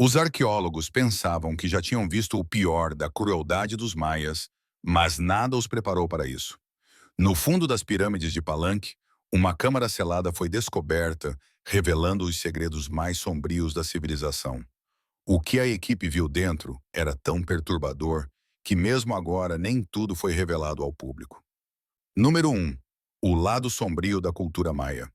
Os arqueólogos pensavam que já tinham visto o pior da crueldade dos maias, mas nada os preparou para isso. No fundo das pirâmides de Palenque, uma câmara selada foi descoberta, revelando os segredos mais sombrios da civilização. O que a equipe viu dentro era tão perturbador que mesmo agora nem tudo foi revelado ao público. Número 1. O lado sombrio da cultura maia.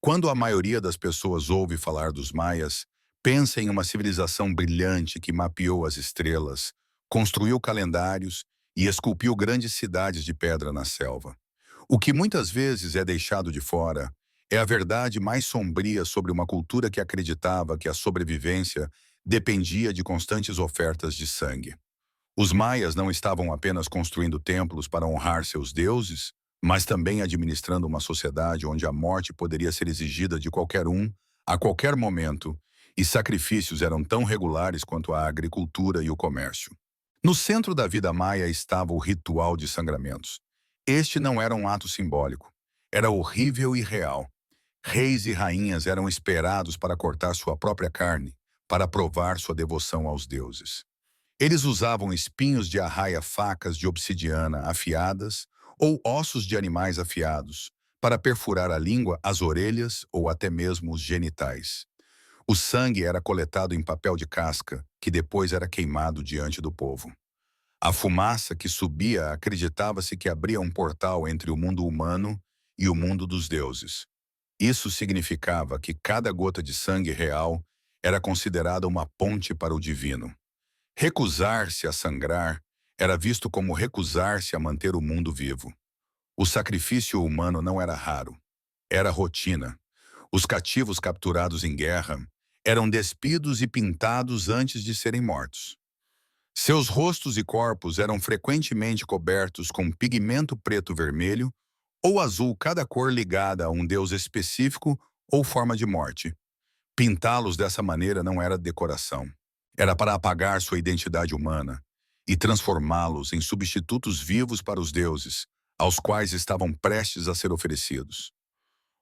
Quando a maioria das pessoas ouve falar dos maias, pensa em uma civilização brilhante que mapeou as estrelas, construiu calendários e esculpiu grandes cidades de pedra na selva. O que muitas vezes é deixado de fora é a verdade mais sombria sobre uma cultura que acreditava que a sobrevivência dependia de constantes ofertas de sangue. Os maias não estavam apenas construindo templos para honrar seus deuses, mas também administrando uma sociedade onde a morte poderia ser exigida de qualquer um, a qualquer momento, e sacrifícios eram tão regulares quanto a agricultura e o comércio. No centro da vida maia estava o ritual de sangramentos. Este não era um ato simbólico. Era horrível e real. Reis e rainhas eram esperados para cortar sua própria carne, para provar sua devoção aos deuses. Eles usavam espinhos de arraia, facas de obsidiana afiadas ou ossos de animais afiados para perfurar a língua, as orelhas ou até mesmo os genitais. O sangue era coletado em papel de casca, que depois era queimado diante do povo. A fumaça que subia acreditava-se que abria um portal entre o mundo humano e o mundo dos deuses. Isso significava que cada gota de sangue real era considerada uma ponte para o divino. Recusar-se a sangrar era visto como recusar-se a manter o mundo vivo. O sacrifício humano não era raro, era rotina. Os cativos capturados em guerra eram despidos e pintados antes de serem mortos. Seus rostos e corpos eram frequentemente cobertos com pigmento preto-vermelho ou azul, cada cor ligada a um deus específico ou forma de morte. Pintá-los dessa maneira não era decoração. Era para apagar sua identidade humana e transformá-los em substitutos vivos para os deuses, aos quais estavam prestes a ser oferecidos.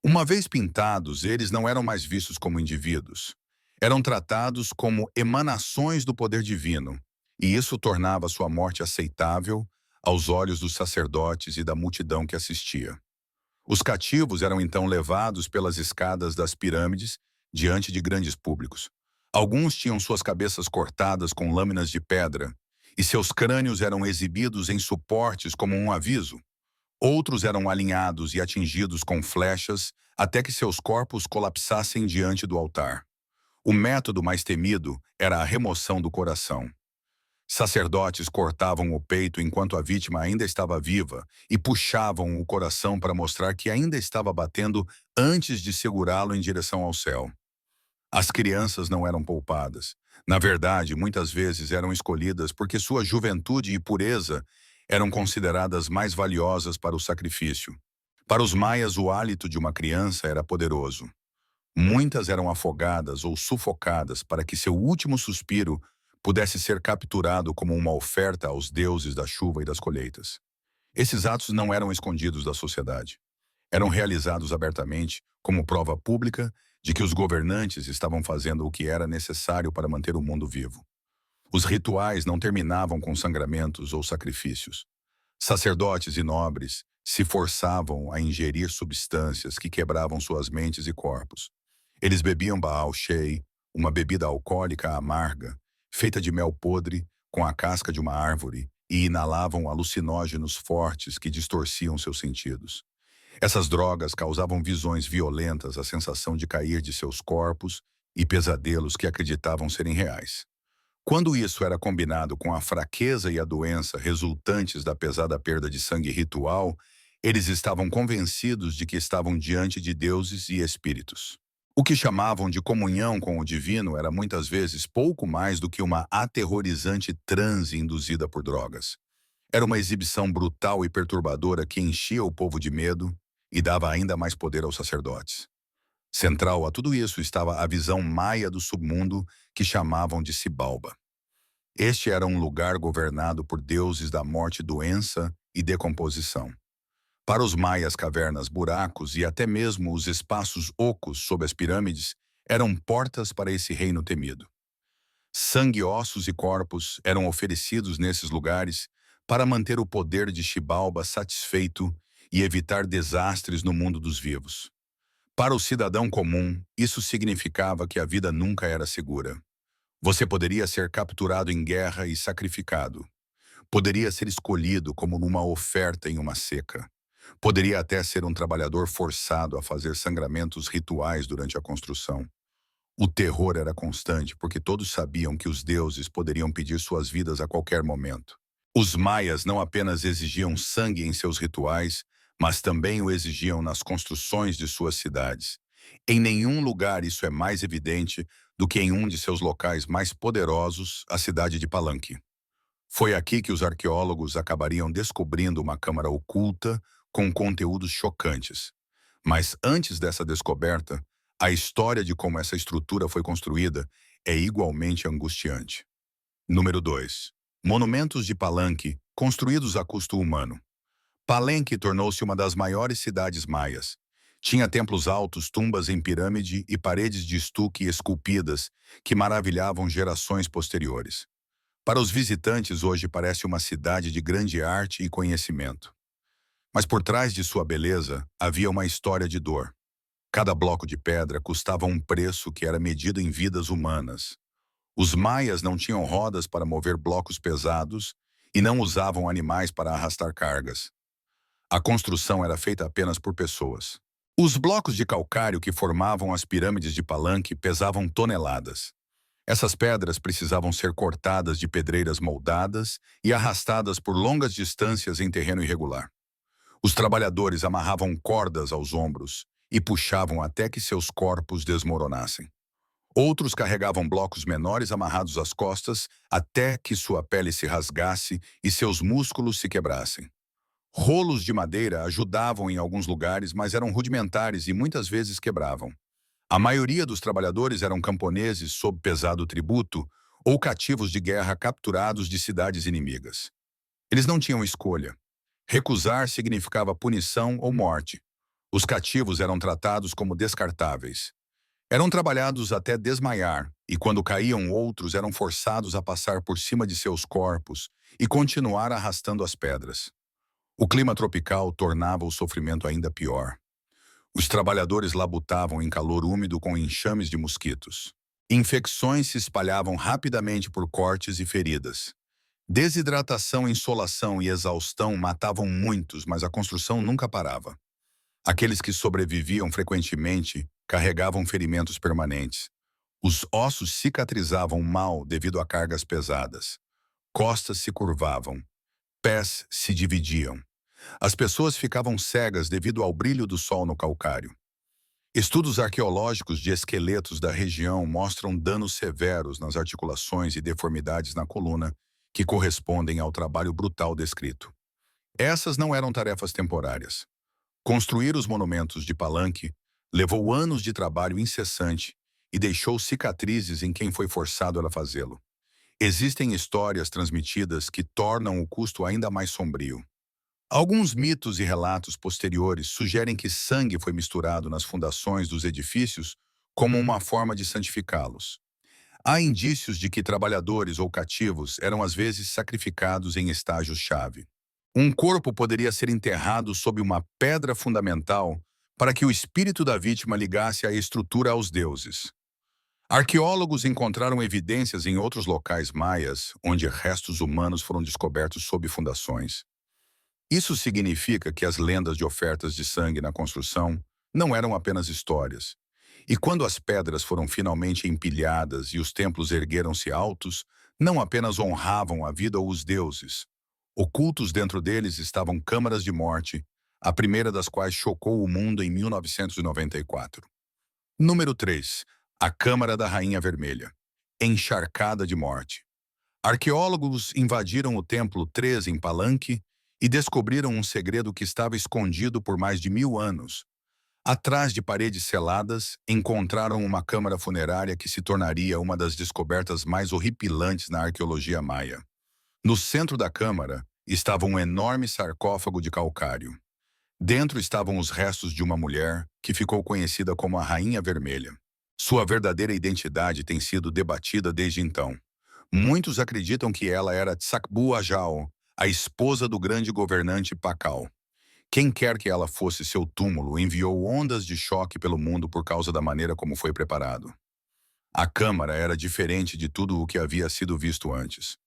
Uma vez pintados, eles não eram mais vistos como indivíduos. Eram tratados como emanações do poder divino, e isso tornava sua morte aceitável aos olhos dos sacerdotes e da multidão que assistia. Os cativos eram então levados pelas escadas das pirâmides diante de grandes públicos. Alguns tinham suas cabeças cortadas com lâminas de pedra, e seus crânios eram exibidos em suportes como um aviso. Outros eram alinhados e atingidos com flechas até que seus corpos colapsassem diante do altar. O método mais temido era a remoção do coração. Sacerdotes cortavam o peito enquanto a vítima ainda estava viva e puxavam o coração para mostrar que ainda estava batendo antes de segurá-lo em direção ao céu. As crianças não eram poupadas. Na verdade, muitas vezes eram escolhidas porque sua juventude e pureza eram consideradas mais valiosas para o sacrifício. Para os maias, o hálito de uma criança era poderoso. Muitas eram afogadas ou sufocadas para que seu último suspiro pudesse ser capturado como uma oferta aos deuses da chuva e das colheitas. Esses atos não eram escondidos da sociedade. Eram realizados abertamente como prova pública de que os governantes estavam fazendo o que era necessário para manter o mundo vivo. Os rituais não terminavam com sangramentos ou sacrifícios. Sacerdotes e nobres se forçavam a ingerir substâncias que quebravam suas mentes e corpos. Eles bebiam Baal Shei, uma bebida alcoólica amarga, feita de mel podre com a casca de uma árvore, e inalavam alucinógenos fortes que distorciam seus sentidos. Essas drogas causavam visões violentas, a sensação de cair de seus corpos e pesadelos que acreditavam serem reais. Quando isso era combinado com a fraqueza e a doença resultantes da pesada perda de sangue ritual, eles estavam convencidos de que estavam diante de deuses e espíritos. O que chamavam de comunhão com o divino era muitas vezes pouco mais do que uma aterrorizante transe induzida por drogas. Era uma exibição brutal e perturbadora que enchia o povo de medo e dava ainda mais poder aos sacerdotes. Central a tudo isso estava a visão maia do submundo que chamavam de Cibalba. Este era um lugar governado por deuses da morte, doença e decomposição. Para os maias, cavernas, buracos e até mesmo os espaços ocos sob as pirâmides eram portas para esse reino temido. Sangue, ossos e corpos eram oferecidos nesses lugares para manter o poder de Xibalba satisfeito e evitar desastres no mundo dos vivos. Para o cidadão comum, isso significava que a vida nunca era segura. Você poderia ser capturado em guerra e sacrificado. Poderia ser escolhido como numa oferta em uma seca. Poderia até ser um trabalhador forçado a fazer sangramentos rituais durante a construção. O terror era constante porque todos sabiam que os deuses poderiam pedir suas vidas a qualquer momento. Os maias não apenas exigiam sangue em seus rituais, mas também o exigiam nas construções de suas cidades. Em nenhum lugar isso é mais evidente do que em um de seus locais mais poderosos, a cidade de Palanque. Foi aqui que os arqueólogos acabariam descobrindo uma câmara oculta com conteúdos chocantes. Mas antes dessa descoberta, a história de como essa estrutura foi construída é igualmente angustiante. Número 2. Monumentos de Palanque, construídos a custo humano. Palenque tornou-se uma das maiores cidades maias. Tinha templos altos, tumbas em pirâmide e paredes de estuque esculpidas que maravilhavam gerações posteriores. Para os visitantes, hoje parece uma cidade de grande arte e conhecimento. Mas por trás de sua beleza, havia uma história de dor. Cada bloco de pedra custava um preço que era medido em vidas humanas. Os maias não tinham rodas para mover blocos pesados e não usavam animais para arrastar cargas. A construção era feita apenas por pessoas. Os blocos de calcário que formavam as pirâmides de Palanque pesavam toneladas. Essas pedras precisavam ser cortadas de pedreiras moldadas e arrastadas por longas distâncias em terreno irregular. Os trabalhadores amarravam cordas aos ombros e puxavam até que seus corpos desmoronassem. Outros carregavam blocos menores amarrados às costas até que sua pele se rasgasse e seus músculos se quebrassem. Rolos de madeira ajudavam em alguns lugares, mas eram rudimentares e muitas vezes quebravam. A maioria dos trabalhadores eram camponeses sob pesado tributo ou cativos de guerra capturados de cidades inimigas. Eles não tinham escolha. Recusar significava punição ou morte. Os cativos eram tratados como descartáveis. Eram trabalhados até desmaiar, e quando caíam outros eram forçados a passar por cima de seus corpos e continuar arrastando as pedras. O clima tropical tornava o sofrimento ainda pior. Os trabalhadores labutavam em calor úmido com enxames de mosquitos. Infecções se espalhavam rapidamente por cortes e feridas. Desidratação, insolação e exaustão matavam muitos, mas a construção nunca parava. Aqueles que sobreviviam frequentemente carregavam ferimentos permanentes. Os ossos cicatrizavam mal devido a cargas pesadas. Costas se curvavam. Pés se dividiam. As pessoas ficavam cegas devido ao brilho do sol no calcário. Estudos arqueológicos de esqueletos da região mostram danos severos nas articulações e deformidades na coluna que correspondem ao trabalho brutal descrito. Essas não eram tarefas temporárias. Construir os monumentos de Palanque levou anos de trabalho incessante e deixou cicatrizes em quem foi forçado a fazê-lo. Existem histórias transmitidas que tornam o custo ainda mais sombrio. Alguns mitos e relatos posteriores sugerem que sangue foi misturado nas fundações dos edifícios como uma forma de santificá-los. Há indícios de que trabalhadores ou cativos eram às vezes sacrificados em estágios-chave. Um corpo poderia ser enterrado sob uma pedra fundamental para que o espírito da vítima ligasse a estrutura aos deuses. Arqueólogos encontraram evidências em outros locais maias, onde restos humanos foram descobertos sob fundações. Isso significa que as lendas de ofertas de sangue na construção não eram apenas histórias. E quando as pedras foram finalmente empilhadas e os templos ergueram-se altos, não apenas honravam a vida ou os deuses. Ocultos dentro deles estavam câmaras de morte, a primeira das quais chocou o mundo em 1994. Número 3. A Câmara da Rainha Vermelha. Encharcada de morte. Arqueólogos invadiram o Templo 3 em Palanque e descobriram um segredo que estava escondido por mais de 1000 anos. Atrás de paredes seladas, encontraram uma câmara funerária que se tornaria uma das descobertas mais horripilantes na arqueologia maia. No centro da câmara estava um enorme sarcófago de calcário. Dentro estavam os restos de uma mulher que ficou conhecida como a Rainha Vermelha. Sua verdadeira identidade tem sido debatida desde então. Muitos acreditam que ela era Tsakbu Ajao, a esposa do grande governante Pakal. Quem quer que ela fosse, seu túmulo enviou ondas de choque pelo mundo por causa da maneira como foi preparado. A câmara era diferente de tudo o que havia sido visto antes.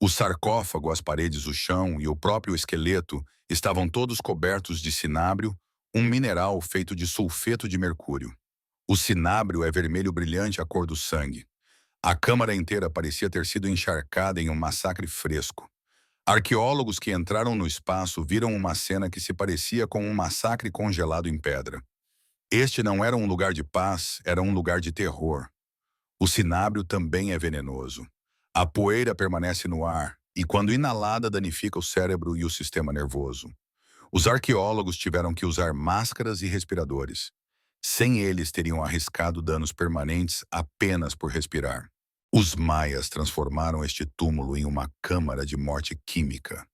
O sarcófago, as paredes, o chão e o próprio esqueleto estavam todos cobertos de cinábrio, um mineral feito de sulfeto de mercúrio. O cinábrio é vermelho brilhante, a cor do sangue. A câmara inteira parecia ter sido encharcada em um massacre fresco. Arqueólogos que entraram no espaço viram uma cena que se parecia com um massacre congelado em pedra. Este não era um lugar de paz, era um lugar de terror. O cinábrio também é venenoso. A poeira permanece no ar e, quando inalada, danifica o cérebro e o sistema nervoso. Os arqueólogos tiveram que usar máscaras e respiradores. Sem eles, teriam arriscado danos permanentes apenas por respirar. Os maias transformaram este túmulo em uma câmara de morte química.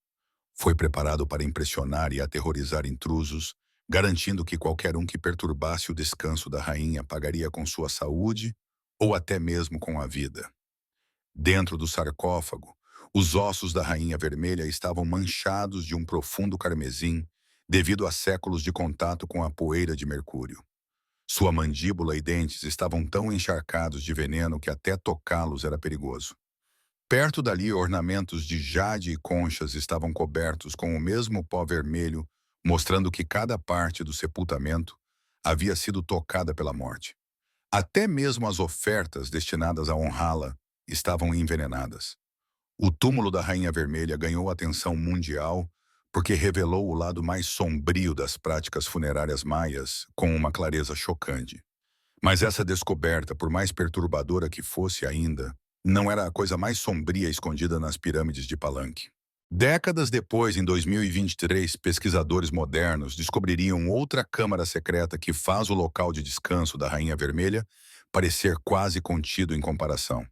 Foi preparado para impressionar e aterrorizar intrusos, garantindo que qualquer um que perturbasse o descanso da rainha pagaria com sua saúde ou até mesmo com a vida. Dentro do sarcófago, os ossos da Rainha Vermelha estavam manchados de um profundo carmesim devido a séculos de contato com a poeira de mercúrio. Sua mandíbula e dentes estavam tão encharcados de veneno que até tocá-los era perigoso. Perto dali, ornamentos de jade e conchas estavam cobertos com o mesmo pó vermelho, mostrando que cada parte do sepultamento havia sido tocada pela morte. Até mesmo as ofertas destinadas a honrá-la estavam envenenadas. O túmulo da Rainha Vermelha ganhou atenção mundial porque revelou o lado mais sombrio das práticas funerárias maias com uma clareza chocante. Mas essa descoberta, por mais perturbadora que fosse ainda, não era a coisa mais sombria escondida nas pirâmides de Palenque. Décadas depois, em 2023, pesquisadores modernos descobririam outra câmara secreta que faz o local de descanso da Rainha Vermelha parecer quase contido em comparação.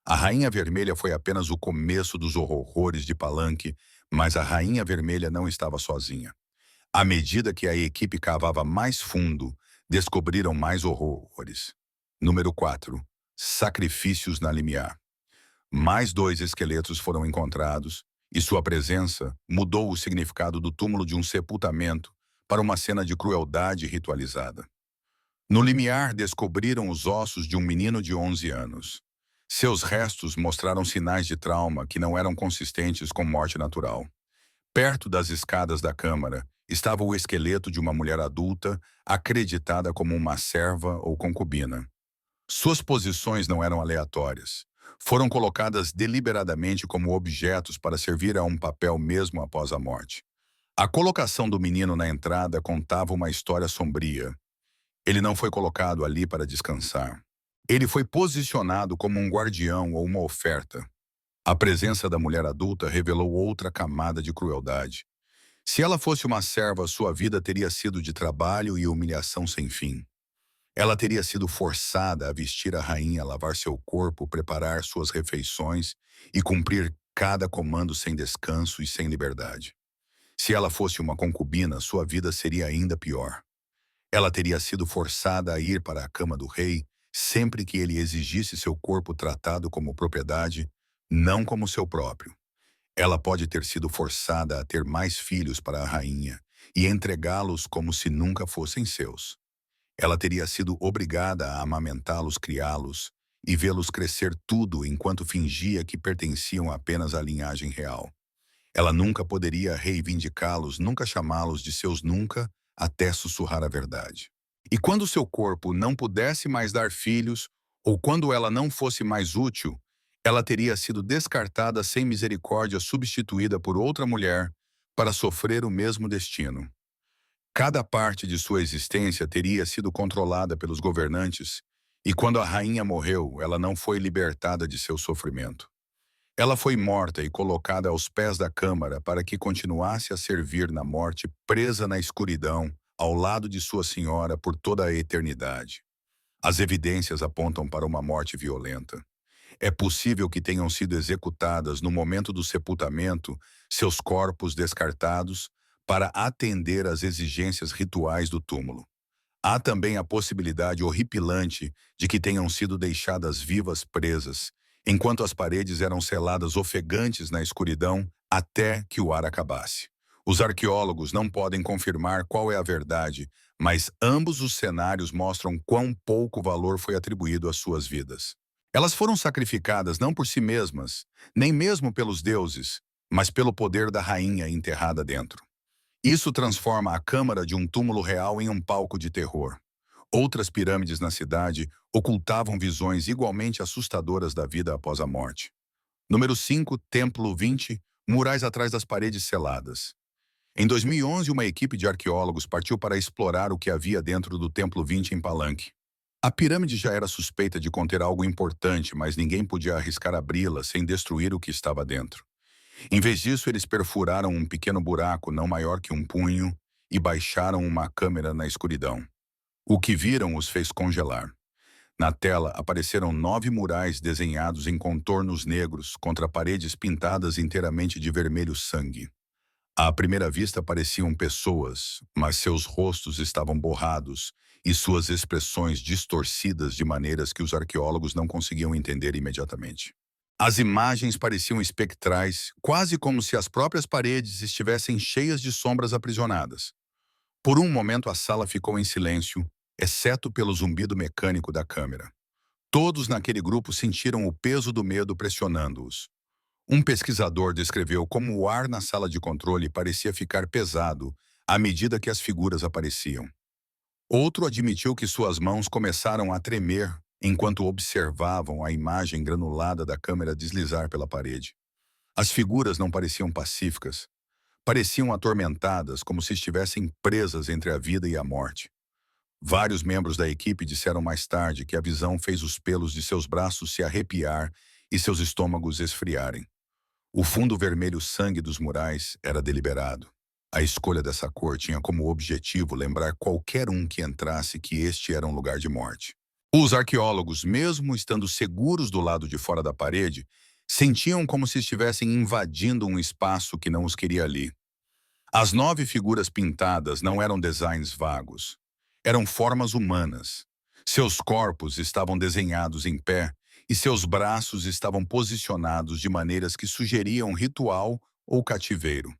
A Rainha Vermelha foi apenas o começo dos horrores de Palenque, mas a Rainha Vermelha não estava sozinha. À medida que a equipe cavava mais fundo, descobriram mais horrores. Número 4. Sacrifícios na limiar. Mais 2 esqueletos foram encontrados, e sua presença mudou o significado do túmulo de um sepultamento para uma cena de crueldade ritualizada. No limiar, descobriram os ossos de um menino de 11 anos. Seus restos mostraram sinais de trauma que não eram consistentes com morte natural. Perto das escadas da câmara estava o esqueleto de uma mulher adulta, acreditada como uma serva ou concubina. Suas posições não eram aleatórias. Foram colocadas deliberadamente como objetos para servir a um papel mesmo após a morte. A colocação do menino na entrada contava uma história sombria. Ele não foi colocado ali para descansar. Ele foi posicionado como um guardião ou uma oferta. A presença da mulher adulta revelou outra camada de crueldade. Se ela fosse uma serva, sua vida teria sido de trabalho e humilhação sem fim. Ela teria sido forçada a vestir a rainha, lavar seu corpo, preparar suas refeições e cumprir cada comando sem descanso e sem liberdade. Se ela fosse uma concubina, sua vida seria ainda pior. Ela teria sido forçada a ir para a cama do rei sempre que ele exigisse seu corpo tratado como propriedade, não como seu próprio. Ela pode ter sido forçada a ter mais filhos para a rainha e entregá-los como se nunca fossem seus. Ela teria sido obrigada a amamentá-los, criá-los e vê-los crescer tudo enquanto fingia que pertenciam apenas à linhagem real. Ela nunca poderia reivindicá-los, nunca chamá-los de seus nunca, até sussurrar a verdade. E quando seu corpo não pudesse mais dar filhos, ou quando ela não fosse mais útil, ela teria sido descartada sem misericórdia, substituída por outra mulher para sofrer o mesmo destino. Cada parte de sua existência teria sido controlada pelos governantes, e quando a rainha morreu, ela não foi libertada de seu sofrimento. Ela foi morta e colocada aos pés da câmara para que continuasse a servir na morte, presa na escuridão, ao lado de sua senhora por toda a eternidade. As evidências apontam para uma morte violenta. É possível que tenham sido executadas no momento do sepultamento, seus corpos descartados, para atender às exigências rituais do túmulo. Há também a possibilidade horripilante de que tenham sido deixadas vivas presas, enquanto as paredes eram seladas ofegantes na escuridão até que o ar acabasse. Os arqueólogos não podem confirmar qual é a verdade, mas ambos os cenários mostram quão pouco valor foi atribuído às suas vidas. Elas foram sacrificadas não por si mesmas, nem mesmo pelos deuses, mas pelo poder da rainha enterrada dentro. Isso transforma a câmara de um túmulo real em um palco de terror. Outras pirâmides na cidade ocultavam visões igualmente assustadoras da vida após a morte. Número 5, Templo 20, murais atrás das paredes seladas. Em 2011, uma equipe de arqueólogos partiu para explorar o que havia dentro do Templo 20 em Palenque. A pirâmide já era suspeita de conter algo importante, mas ninguém podia arriscar abri-la sem destruir o que estava dentro. Em vez disso, eles perfuraram um pequeno buraco não maior que um punho e baixaram uma câmera na escuridão. O que viram os fez congelar. Na tela apareceram 9 murais desenhados em contornos negros contra paredes pintadas inteiramente de vermelho sangue. À primeira vista pareciam pessoas, mas seus rostos estavam borrados e suas expressões distorcidas de maneiras que os arqueólogos não conseguiam entender imediatamente. As imagens pareciam espectrais, quase como se as próprias paredes estivessem cheias de sombras aprisionadas. Por um momento a sala ficou em silêncio, exceto pelo zumbido mecânico da câmera. Todos naquele grupo sentiram o peso do medo pressionando-os. Um pesquisador descreveu como o ar na sala de controle parecia ficar pesado à medida que as figuras apareciam. Outro admitiu que suas mãos começaram a tremer enquanto observavam a imagem granulada da câmera deslizar pela parede. As figuras não pareciam pacíficas. Pareciam atormentadas, como se estivessem presas entre a vida e a morte. Vários membros da equipe disseram mais tarde que a visão fez os pelos de seus braços se arrepiar e seus estômagos esfriarem. O fundo vermelho sangue dos murais era deliberado. A escolha dessa cor tinha como objetivo lembrar qualquer um que entrasse que este era um lugar de morte. Os arqueólogos, mesmo estando seguros do lado de fora da parede, sentiam como se estivessem invadindo um espaço que não os queria ali. As 9 figuras pintadas não eram designs vagos. Eram formas humanas. Seus corpos estavam desenhados em pé e seus braços estavam posicionados de maneiras que sugeriam ritual ou cativeiro.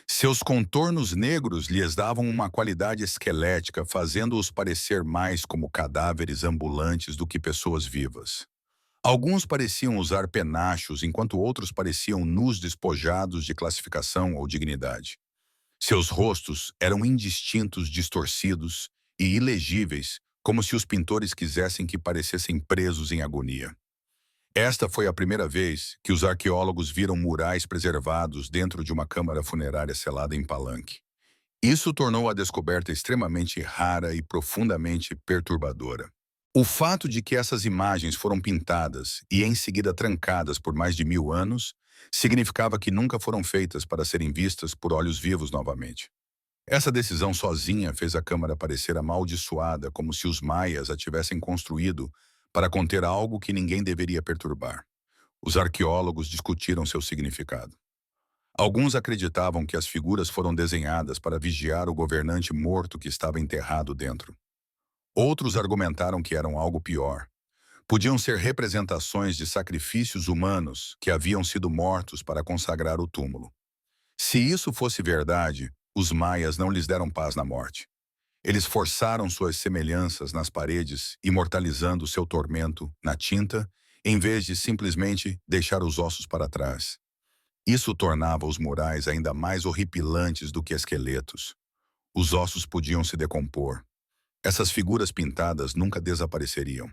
Seus contornos negros lhes davam uma qualidade esquelética, fazendo-os parecer mais como cadáveres ambulantes do que pessoas vivas. Alguns pareciam usar penachos, enquanto outros pareciam nus despojados de classificação ou dignidade. Seus rostos eram indistintos, distorcidos e ilegíveis, como se os pintores quisessem que parecessem presos em agonia. Esta foi a primeira vez que os arqueólogos viram murais preservados dentro de uma câmara funerária selada em Palenque. Isso tornou a descoberta extremamente rara e profundamente perturbadora. O fato de que essas imagens foram pintadas e em seguida trancadas por mais de 1000 anos significava que nunca foram feitas para serem vistas por olhos vivos novamente. Essa decisão sozinha fez a câmara parecer amaldiçoada, como se os maias a tivessem construído para conter algo que ninguém deveria perturbar. Os arqueólogos discutiram seu significado. Alguns acreditavam que as figuras foram desenhadas para vigiar o governante morto que estava enterrado dentro. Outros argumentaram que eram algo pior. Podiam ser representações de sacrifícios humanos que haviam sido mortos para consagrar o túmulo. Se isso fosse verdade, os maias não lhes deram paz na morte. Eles forçaram suas semelhanças nas paredes, imortalizando seu tormento na tinta, em vez de simplesmente deixar os ossos para trás. Isso tornava os murais ainda mais horripilantes do que esqueletos. Os ossos podiam se decompor. Essas figuras pintadas nunca desapareceriam.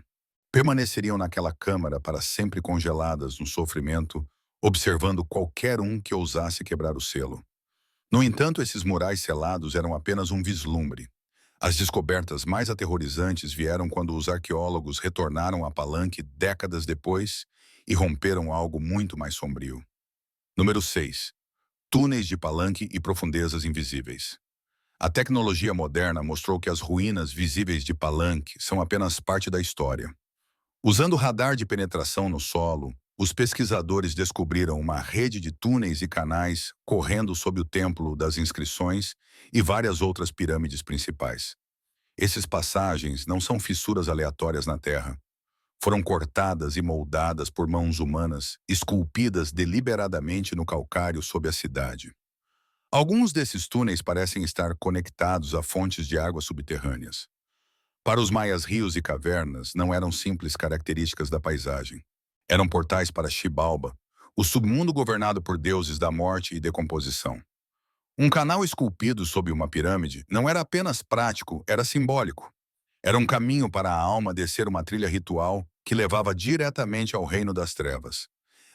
Permaneceriam naquela câmara para sempre congeladas no sofrimento, observando qualquer um que ousasse quebrar o selo. No entanto, esses murais selados eram apenas um vislumbre. As descobertas mais aterrorizantes vieram quando os arqueólogos retornaram a Palenque décadas depois e romperam algo muito mais sombrio. Número 6. Túneis de Palenque e profundezas invisíveis. A tecnologia moderna mostrou que as ruínas visíveis de Palenque são apenas parte da história. Usando radar de penetração no solo, os pesquisadores descobriram uma rede de túneis e canais correndo sob o Templo das Inscrições e várias outras pirâmides principais. Essas passagens não são fissuras aleatórias na Terra. Foram cortadas e moldadas por mãos humanas, esculpidas deliberadamente no calcário sob a cidade. Alguns desses túneis parecem estar conectados a fontes de água subterrâneas. Para os maias, rios e cavernas não eram simples características da paisagem. Eram portais para Xibalba, o submundo governado por deuses da morte e decomposição. Um canal esculpido sob uma pirâmide não era apenas prático, era simbólico. Era um caminho para a alma descer uma trilha ritual que levava diretamente ao reino das trevas.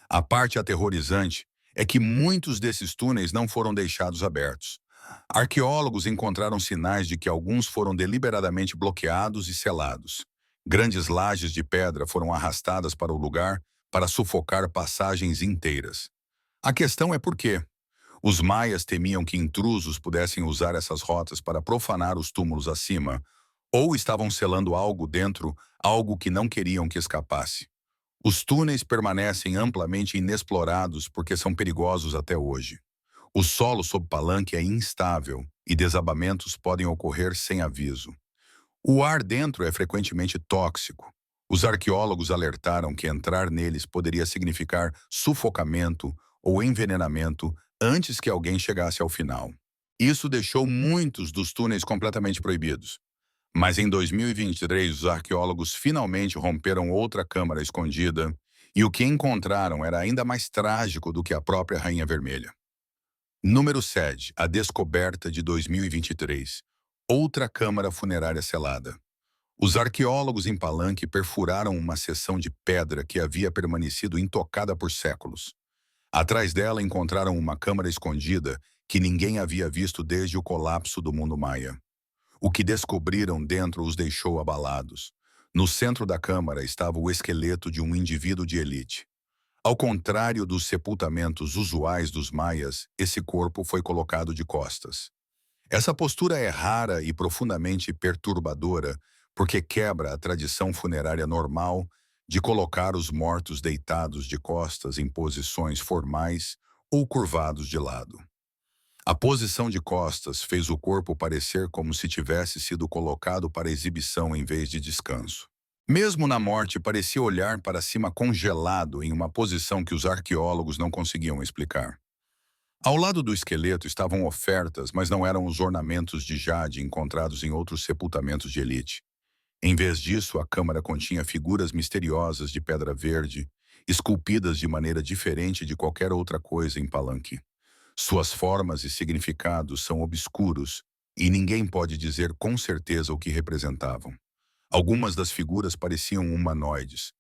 A parte aterrorizante é que muitos desses túneis não foram deixados abertos. Arqueólogos encontraram sinais de que alguns foram deliberadamente bloqueados e selados. Grandes lajes de pedra foram arrastadas para o lugar para sufocar passagens inteiras. A questão é por quê? Os maias temiam que intrusos pudessem usar essas rotas para profanar os túmulos acima, ou estavam selando algo dentro, algo que não queriam que escapasse. Os túneis permanecem amplamente inexplorados porque são perigosos até hoje. O solo sob Palanque é instável e desabamentos podem ocorrer sem aviso. O ar dentro é frequentemente tóxico. Os arqueólogos alertaram que entrar neles poderia significar sufocamento ou envenenamento antes que alguém chegasse ao final. Isso deixou muitos dos túneis completamente proibidos. Mas em 2023, os arqueólogos finalmente romperam outra câmara escondida e o que encontraram era ainda mais trágico do que a própria Rainha Vermelha. Número 7. A descoberta de 2023. Outra câmara funerária selada. Os arqueólogos em Palanque perfuraram uma seção de pedra que havia permanecido intocada por séculos. Atrás dela encontraram uma câmara escondida que ninguém havia visto desde o colapso do mundo maia. O que descobriram dentro os deixou abalados. No centro da câmara estava o esqueleto de um indivíduo de elite. Ao contrário dos sepultamentos usuais dos maias, esse corpo foi colocado de costas. Essa postura é rara e profundamente perturbadora porque quebra a tradição funerária normal de colocar os mortos deitados de costas em posições formais ou curvados de lado. A posição de costas fez o corpo parecer como se tivesse sido colocado para exibição em vez de descanso. Mesmo na morte, parecia olhar para cima congelado em uma posição que os arqueólogos não conseguiam explicar. Ao lado do esqueleto estavam ofertas, mas não eram os ornamentos de jade encontrados em outros sepultamentos de elite. Em vez disso, a câmara continha figuras misteriosas de pedra verde, esculpidas de maneira diferente de qualquer outra coisa em Palanque. Suas formas e significados são obscuros e ninguém pode dizer com certeza o que representavam. Algumas das figuras pareciam humanoides.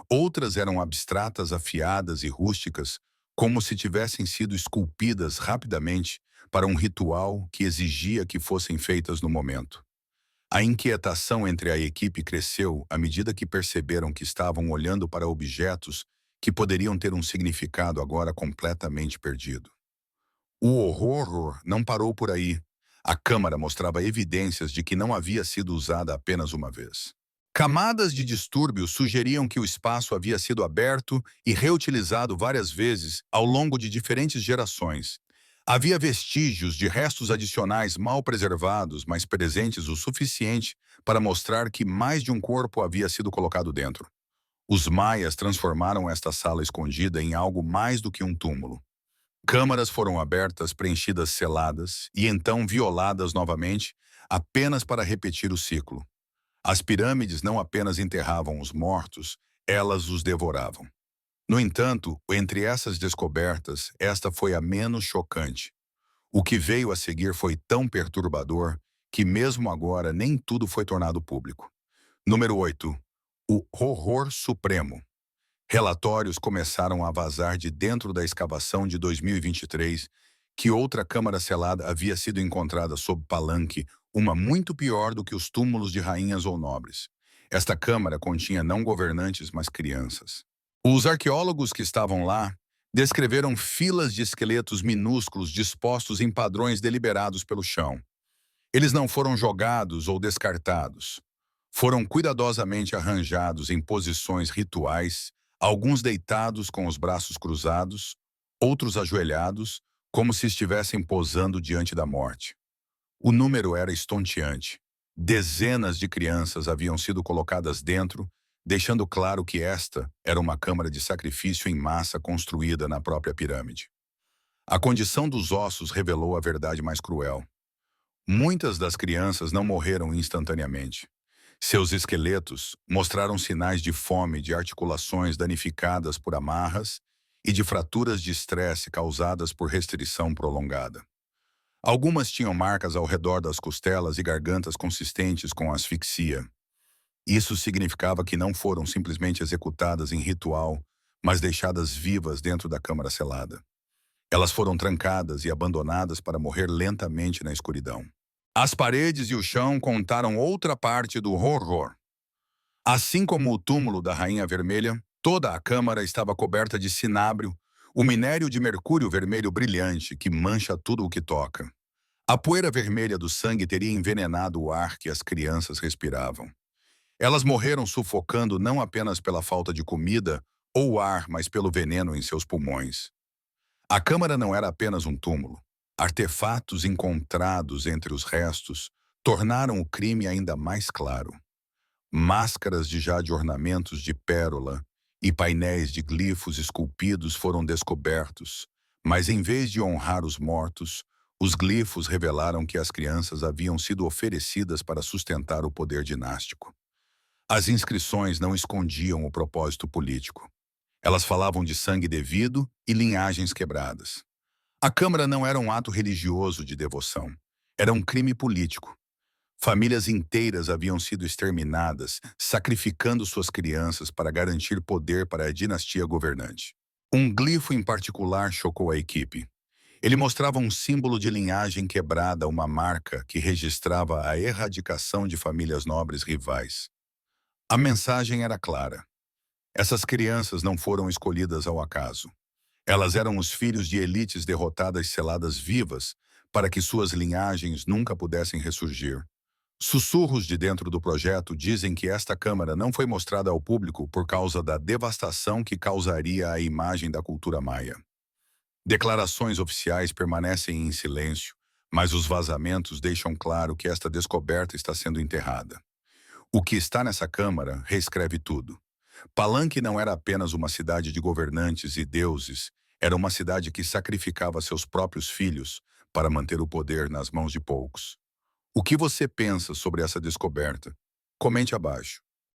Outras eram abstratas, afiadas e rústicas, como se tivessem sido esculpidas rapidamente para um ritual que exigia que fossem feitas no momento. A inquietação entre a equipe cresceu à medida que perceberam que estavam olhando para objetos que poderiam ter um significado agora completamente perdido. O horror não parou por aí. A câmara mostrava evidências de que não havia sido usada apenas uma vez. Camadas de distúrbio sugeriam que o espaço havia sido aberto e reutilizado várias vezes ao longo de diferentes gerações. Havia vestígios de restos adicionais mal preservados, mas presentes o suficiente para mostrar que mais de um corpo havia sido colocado dentro. Os maias transformaram esta sala escondida em algo mais do que um túmulo. Câmaras foram abertas, preenchidas, seladas e então violadas novamente, apenas para repetir o ciclo. As pirâmides não apenas enterravam os mortos, elas os devoravam. No entanto, entre essas descobertas, esta foi a menos chocante. O que veio a seguir foi tão perturbador que mesmo agora nem tudo foi tornado público. Número 8. O horror supremo. Relatórios começaram a vazar de dentro da escavação de 2023 que outra câmara selada havia sido encontrada sob Palanque, uma muito pior do que os túmulos de rainhas ou nobres. Esta câmara continha não governantes, mas crianças. Os arqueólogos que estavam lá descreveram filas de esqueletos minúsculos dispostos em padrões deliberados pelo chão. Eles não foram jogados ou descartados. Foram cuidadosamente arranjados em posições rituais, alguns deitados com os braços cruzados, outros ajoelhados, como se estivessem posando diante da morte. O número era estonteante. Dezenas de crianças haviam sido colocadas dentro, deixando claro que esta era uma câmara de sacrifício em massa construída na própria pirâmide. A condição dos ossos revelou a verdade mais cruel. Muitas das crianças não morreram instantaneamente. Seus esqueletos mostraram sinais de fome, de articulações danificadas por amarras e de fraturas de estresse causadas por restrição prolongada. Algumas tinham marcas ao redor das costelas e gargantas consistentes com asfixia. Isso significava que não foram simplesmente executadas em ritual, mas deixadas vivas dentro da câmara selada. Elas foram trancadas e abandonadas para morrer lentamente na escuridão. As paredes e o chão contaram outra parte do horror. Assim como o túmulo da Rainha Vermelha, toda a câmara estava coberta de cinábrio, o minério de mercúrio vermelho brilhante que mancha tudo o que toca. A poeira vermelha do sangue teria envenenado o ar que as crianças respiravam. Elas morreram sufocando não apenas pela falta de comida ou ar, mas pelo veneno em seus pulmões. A câmara não era apenas um túmulo. Artefatos encontrados entre os restos tornaram o crime ainda mais claro. Máscaras de jade, ornamentos de pérola e painéis de glifos esculpidos foram descobertos, mas em vez de honrar os mortos, os glifos revelaram que as crianças haviam sido oferecidas para sustentar o poder dinástico. As inscrições não escondiam o propósito político. Elas falavam de sangue devido e linhagens quebradas. A Câmara não era um ato religioso de devoção. Era um crime político. Famílias inteiras haviam sido exterminadas, sacrificando suas crianças para garantir poder para a dinastia governante. Um glifo em particular chocou a equipe. Ele mostrava um símbolo de linhagem quebrada, uma marca que registrava a erradicação de famílias nobres rivais. A mensagem era clara. Essas crianças não foram escolhidas ao acaso. Elas eram os filhos de elites derrotadas seladas vivas para que suas linhagens nunca pudessem ressurgir. Sussurros de dentro do projeto dizem que esta câmara não foi mostrada ao público por causa da devastação que causaria a imagem da cultura maia. Declarações oficiais permanecem em silêncio, mas os vazamentos deixam claro que esta descoberta está sendo enterrada. O que está nessa câmara reescreve tudo. Palanque não era apenas uma cidade de governantes e deuses, era uma cidade que sacrificava seus próprios filhos para manter o poder nas mãos de poucos. O que você pensa sobre essa descoberta? Comente abaixo.